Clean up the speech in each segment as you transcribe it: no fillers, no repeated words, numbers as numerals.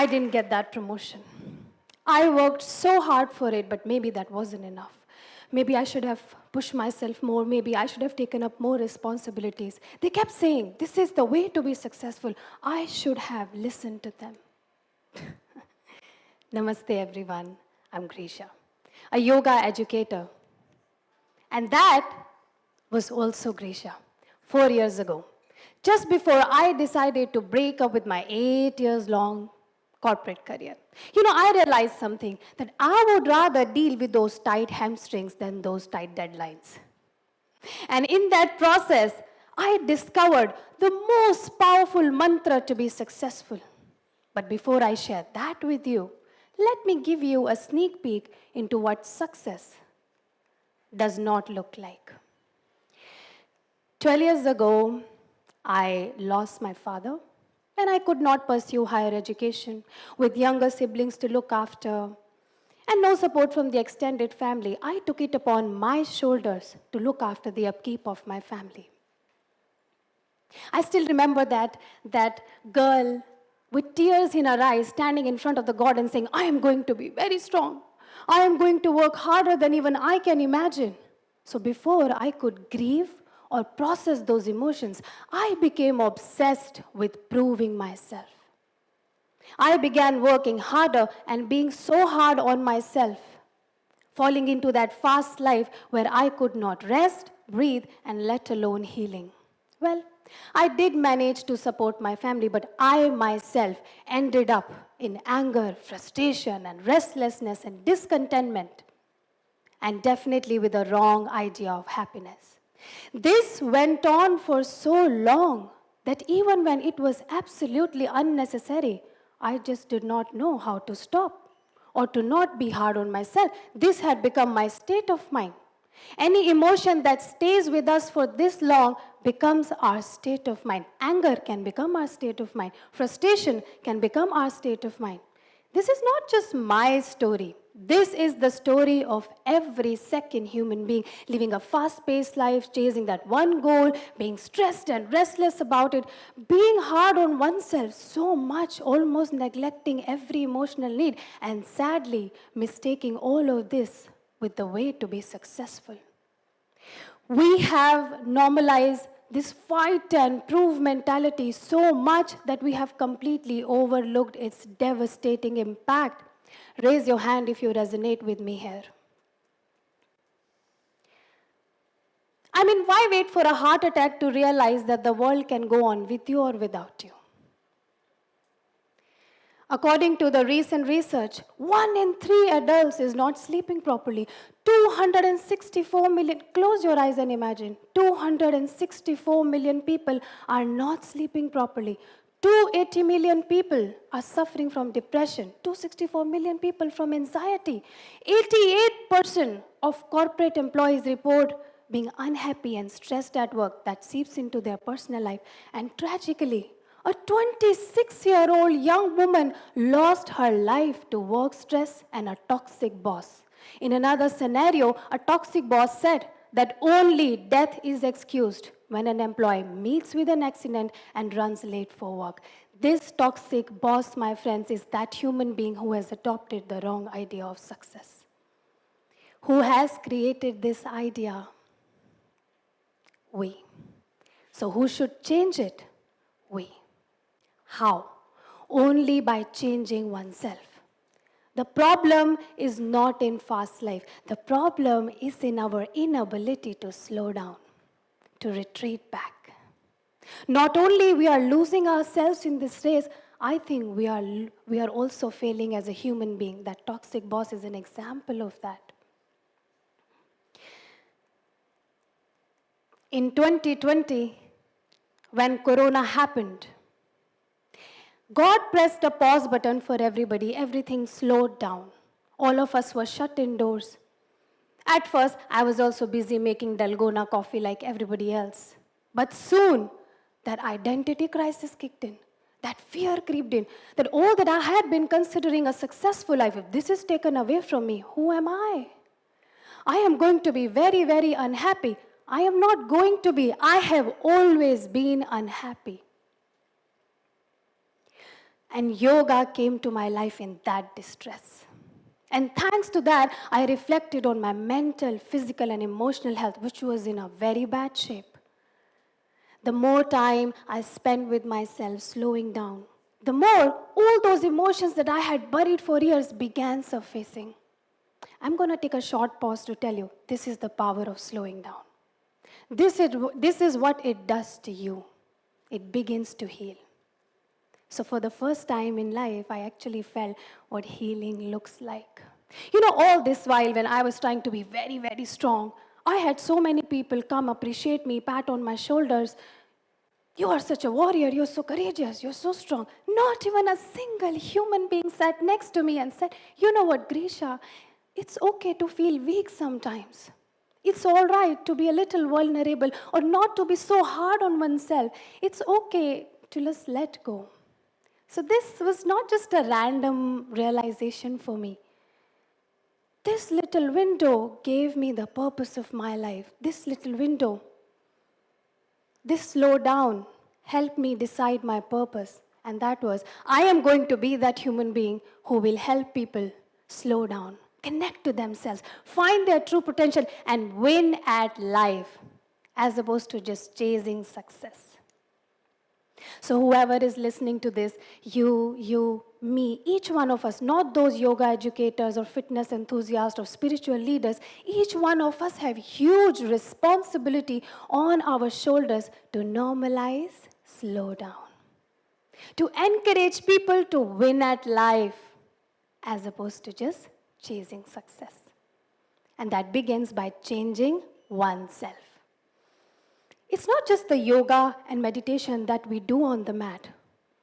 I didn't get that promotion. I worked so hard for it, but maybe that wasn't enough. Maybe I should have pushed myself more. Maybe I should have taken up more responsibilities. They kept saying, this is the way to be successful. I should have listened to them. Namaste, everyone. I'm Greesha, a yoga educator. And that was also Greesha, 4 years ago, just before I decided to break up with my 8 years long corporate career. I realized something, that I would rather deal with those tight hamstrings than those tight deadlines. And in that process, I discovered the most powerful mantra to be successful. But before I share that with you, let me give you a sneak peek into what success does not look like. 12 years ago, I lost my father, and I could not pursue higher education with younger siblings to look after and no support from the extended family. I took it upon my shoulders to look after the upkeep of my family. I still remember that girl with tears in her eyes standing in front of the God and saying, I am going to be very strong. I am going to work harder than even I can imagine. So before I could grieve or process those emotions, I became obsessed with proving myself. I began working harder and being so hard on myself, falling into that fast life where I could not rest, breathe, and let alone healing. Well, I did manage to support my family, but I myself ended up in anger, frustration, and restlessness and discontentment, and definitely with a wrong idea of happiness. This went on for so long that even when it was absolutely unnecessary, I just did not know how to stop or to not be hard on myself. This had become my state of mind. Any emotion that stays with us for this long becomes our state of mind. Anger can become our state of mind. Frustration can become our state of mind. This is not just my story. This is the story of every second human being living a fast-paced life, chasing that one goal, being stressed and restless about it, being hard on oneself so much, almost neglecting every emotional need, and sadly mistaking all of this with the way to be successful. We have normalized this fight and prove mentality so much that we have completely overlooked its devastating impact. Raise your hand if you resonate with me here. I mean, why wait for a heart attack to realize that the world can go on with you or without you? According to the recent research, 1 in 3 adults is not sleeping properly. 264 million, close your eyes and imagine, 264 million people are not sleeping properly. 280 million people are suffering from depression. 264 million people from anxiety. 88% of corporate employees report being unhappy and stressed at work. That seeps into their personal life. And tragically, a 26-year-old young woman lost her life to work stress and a toxic boss. In another scenario, a toxic boss said that only death is excused when an employee meets with an accident and runs late for work. This toxic boss, my friends, is that human being who has adopted the wrong idea of success. Who has created this idea? We. So who should change it? We. How? Only by changing oneself. The problem is not in fast life. The problem is in our inability to slow down, to retreat back. Not only we are losing ourselves in this race, I think we are also failing as a human being. That toxic boss is an example of that. In 2020, when Corona happened, God pressed a pause button for everybody. Everything slowed down. All of us were shut indoors. At first, I was also busy making Dalgona coffee like everybody else. But soon, that identity crisis kicked in. That fear crept in. That all that I had been considering a successful life, if this is taken away from me, who am I? I am going to be very, very unhappy. I am not going to be. I have always been unhappy. And yoga came to my life in that distress. And thanks to that, I reflected on my mental, physical, and emotional health, which was in a very bad shape. The more time I spent with myself slowing down, the more all those emotions that I had buried for years began surfacing. I'm going to take a short pause to tell you this is the power of slowing down. This is what it does to you. It begins to heal. So for the first time in life, I actually felt what healing looks like. All this while when I was trying to be very, very strong, I had so many people come appreciate me, pat on my shoulders. You are such a warrior, you're so courageous, you're so strong. Not even a single human being sat next to me and said, you know what, Greesha, it's okay to feel weak sometimes. It's all right to be a little vulnerable or not to be so hard on oneself. It's okay to just let go. So this was not just a random realization for me. This little window gave me the purpose of my life. This little window, this slowdown helped me decide my purpose. And that was, I am going to be that human being who will help people slow down, connect to themselves, find their true potential, and win at life, as opposed to just chasing success. So whoever is listening to this, you, me, each one of us, not those yoga educators or fitness enthusiasts or spiritual leaders, each one of us have huge responsibility on our shoulders to normalize, slow down, to encourage people to win at life as opposed to just chasing success. And that begins by changing oneself. It's not just the yoga and meditation that we do on the mat.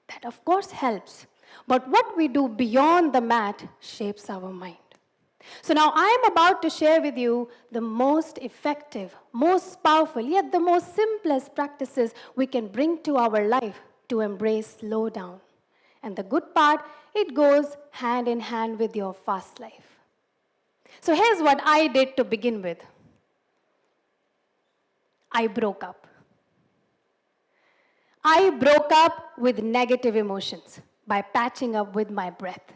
That, of course, helps. But what we do beyond the mat shapes our mind. So now I am about to share with you the most effective, most powerful, yet the most simplest practices we can bring to our life to embrace slow down. And the good part, it goes hand in hand with your fast life. So here's what I did to begin with. I broke up. I broke up with negative emotions by patching up with my breath.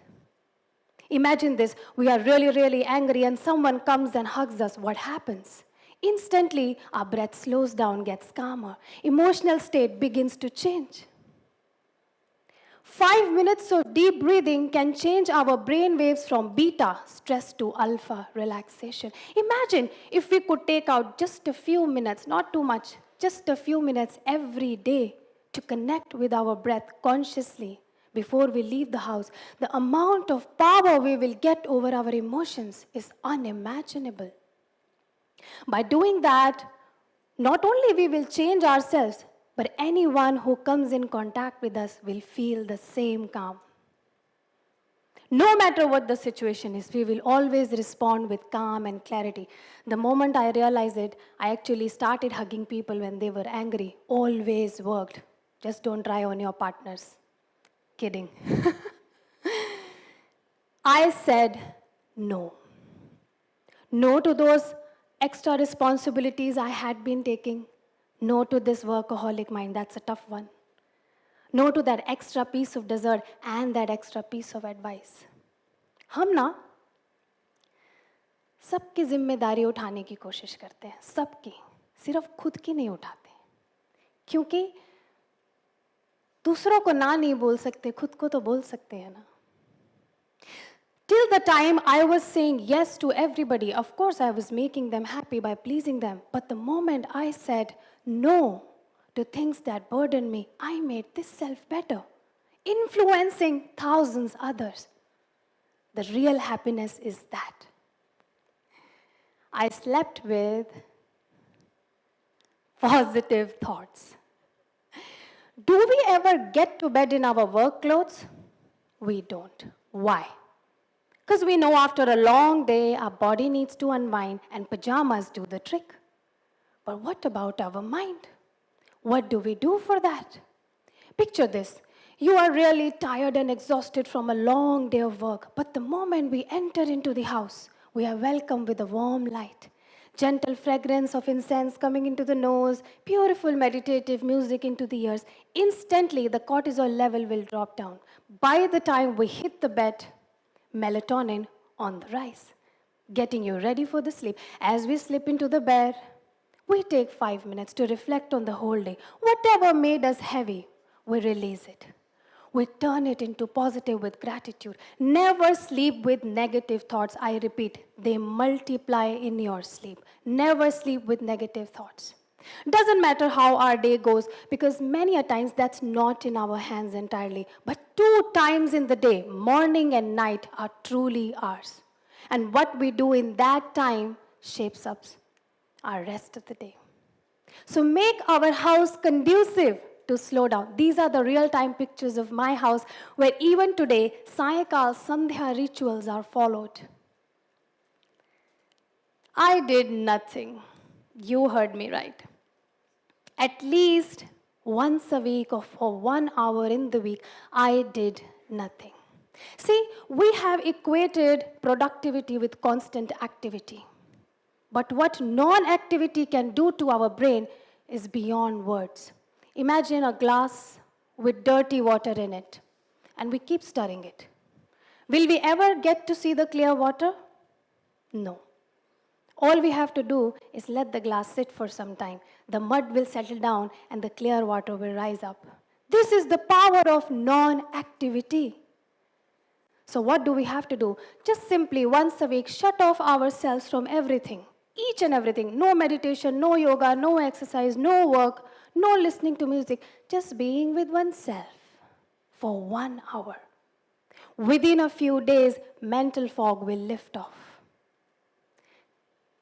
Imagine this, we are really, really angry and someone comes and hugs us. What happens? Instantly, our breath slows down, gets calmer. Emotional state begins to change. 5 minutes of deep breathing can change our brain waves from beta, stress, to alpha, relaxation. Imagine if we could take out just a few minutes, not too much, just a few minutes every day to connect with our breath consciously before we leave the house. The amount of power we will get over our emotions is unimaginable. By doing that, not only we will change ourselves, but anyone who comes in contact with us will feel the same calm. No matter what the situation is, we will always respond with calm and clarity. The moment I realized it, I actually started hugging people when they were angry. Always worked. Just don't try on your partners. Kidding. I said no. No to those extra responsibilities I had been taking. No to this workaholic mind, that's a tough one. No to that extra piece of dessert and that extra piece of advice. हम ना सबकी जिम्मेदारी उठाने की कोशिश करते हैं, सबकी, सिर्फ खुद की नहीं उठाते, क्योंकि दूसरों को ना नहीं बोल सकते, खुद को तो बोल सकते हैं ना. Till the time I was saying yes to everybody, of course I was making them happy by pleasing them. But the moment I said no to things that burdened me, I made this self better, influencing thousands others. The real happiness is that I slept with positive thoughts. Do we ever get to bed in our work clothes? We don't. Why? Because we know after a long day, our body needs to unwind and pajamas do the trick. But what about our mind? What do we do for that? Picture this. You are really tired and exhausted from a long day of work, but the moment we enter into the house, we are welcomed with a warm light. Gentle fragrance of incense coming into the nose, beautiful meditative music into the ears. Instantly, the cortisol level will drop down. By the time we hit the bed, melatonin on the rise, getting you ready for the sleep. As we slip into the bed, we take 5 minutes to reflect on the whole day. Whatever made us heavy, we release it. We turn it into positive with gratitude. Never sleep with negative thoughts. I repeat, they multiply in your sleep. Never sleep with negative thoughts. Doesn't matter how our day goes, because many a times that's not in our hands entirely. But 2 times in the day, morning and night, are truly ours. And what we do in that time shapes up our rest of the day. So make our house conducive to slow down. These are the real-time pictures of my house, where even today, Sayakal Sandhya rituals are followed. I did nothing. You heard me right. At least once a week or for 1 hour in the week, I did nothing. See, we have equated productivity with constant activity. But what non-activity can do to our brain is beyond words. Imagine a glass with dirty water in it, and we keep stirring it. Will we ever get to see the clear water? No. All we have to do is let the glass sit for some time. The mud will settle down and the clear water will rise up. This is the power of non-activity. So what do we have to do? Just simply once a week shut off ourselves from everything. Each and everything. No meditation, no yoga, no exercise, no work, no listening to music. Just being with oneself for 1 hour. Within a few days, mental fog will lift off.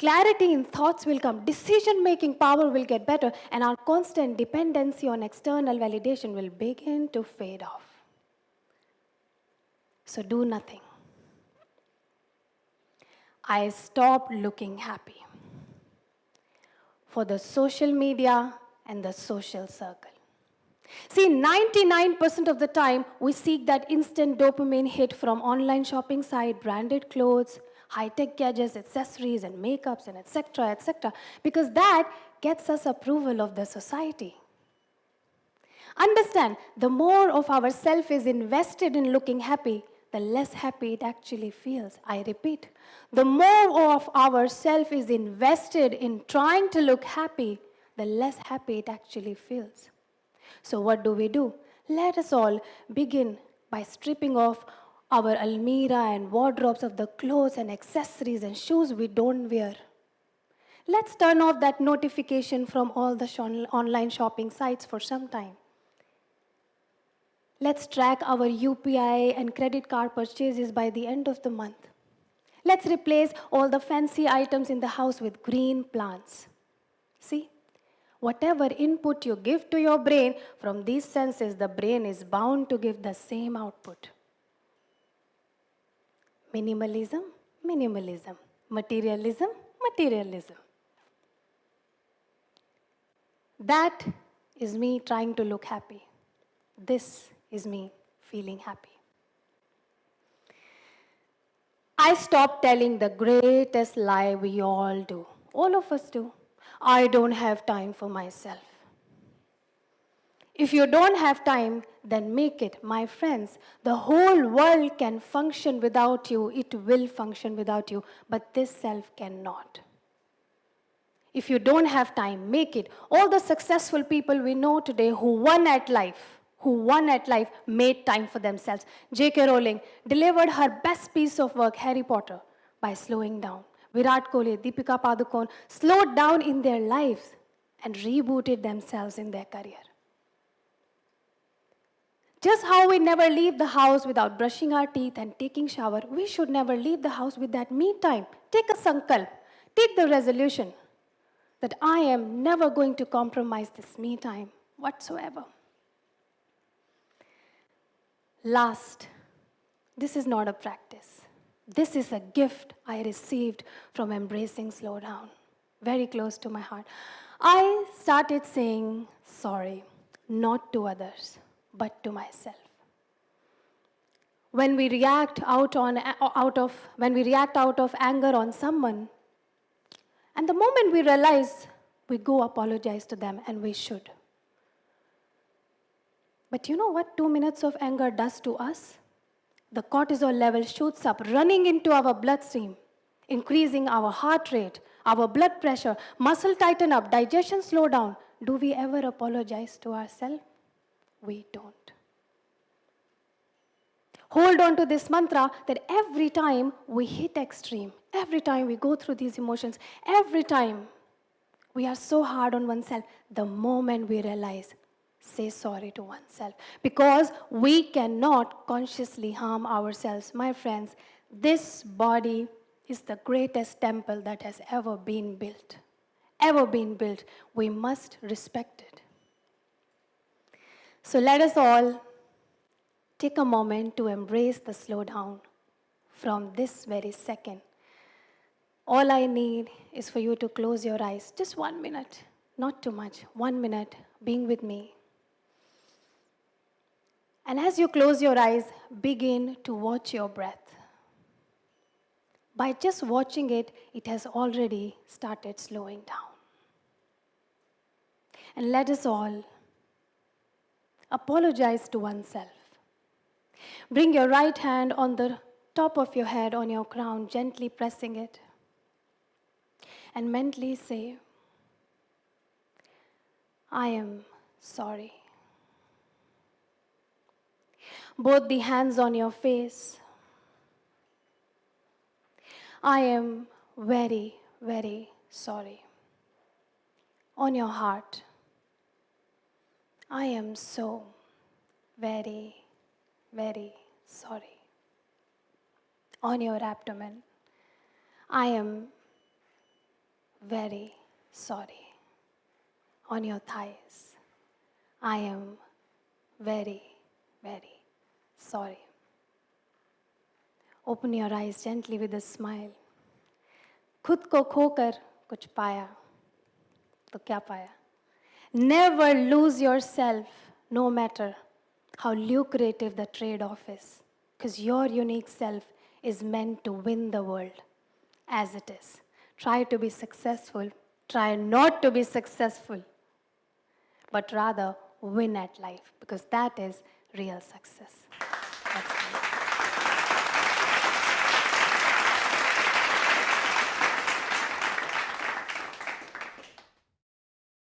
Clarity in thoughts will come. Decision-making power will get better. And our constant dependency on external validation will begin to fade off. So do nothing. I stopped looking happy for the social media and the social circle. See, 99% of the time, we seek that instant dopamine hit from online shopping site, branded clothes, high-tech gadgets, accessories, and makeups, and etc., because that gets us approval of the society. Understand, the more of our self is invested in looking happy, the less happy it actually feels. I repeat, the more of our self is invested in trying to look happy, the less happy it actually feels. So what do? Let us all begin by stripping off our almirah and wardrobes of the clothes and accessories and shoes we don't wear. Let's turn off that notification from all the online shopping sites for some time. Let's track our UPI and credit card purchases by the end of the month. Let's replace all the fancy items in the house with green plants. See, whatever input you give to your brain from these senses, the brain is bound to give the same output. Minimalism, minimalism. Materialism, materialism. That is me trying to look happy. This is me feeling happy. I stopped telling the greatest lie we all do. All of us do. I don't have time for myself. If you don't have time, then make it. My friends, the whole world can function without you. It will function without you, but this self cannot. If you don't have time, make it. All the successful people we know today who won at life, made time for themselves. J.K. Rowling delivered her best piece of work, Harry Potter, by slowing down. Virat Kohli, Deepika Padukone slowed down in their lives and rebooted themselves in their career. Just how we never leave the house without brushing our teeth and taking shower, we should never leave the house with that me time. Take a sankalp, take the resolution that I am never going to compromise this me time whatsoever. Last, this is not a practice. This is a gift I received from embracing slowdown, very close to my heart. I started saying sorry, not to others, but to myself. When we react out of anger on someone, And the moment we realize, we go apologize to them, and we should. But you know what 2 minutes of anger does to us? The cortisol level shoots up, running into our bloodstream, increasing our heart rate, our blood pressure, muscle tighten up, digestion slow down. Do we ever apologize to ourselves? We don't. Hold on to this mantra that every time we hit extreme, every time we go through these emotions, every time we are so hard on oneself, the moment we realize, say sorry to oneself. Because we cannot consciously harm ourselves. My friends, this body is the greatest temple that has ever been built. Ever been built. We must respect it. So let us all take a moment to embrace the slowdown from this very second. All I need is for you to close your eyes, just 1 minute, not too much, 1 minute, being with me. And as you close your eyes, begin to watch your breath. By just watching it, it has already started slowing down. And let us all apologize to oneself. Bring your right hand on the top of your head, on your crown, gently pressing it. And mentally say, I am sorry. Both the hands on your face. I am very, very sorry. On your heart. I am so very, very sorry. On your abdomen. I am very sorry. On your thighs. I am very, very sorry. Open your eyes gently with a smile. खुद को खोकर कुछ पाया तो क्या पाया? Never lose yourself, no matter how lucrative the trade-off is, because your unique self is meant to win the world as it is. Try to be successful. Try not to be successful, but rather win at life, because that is real success.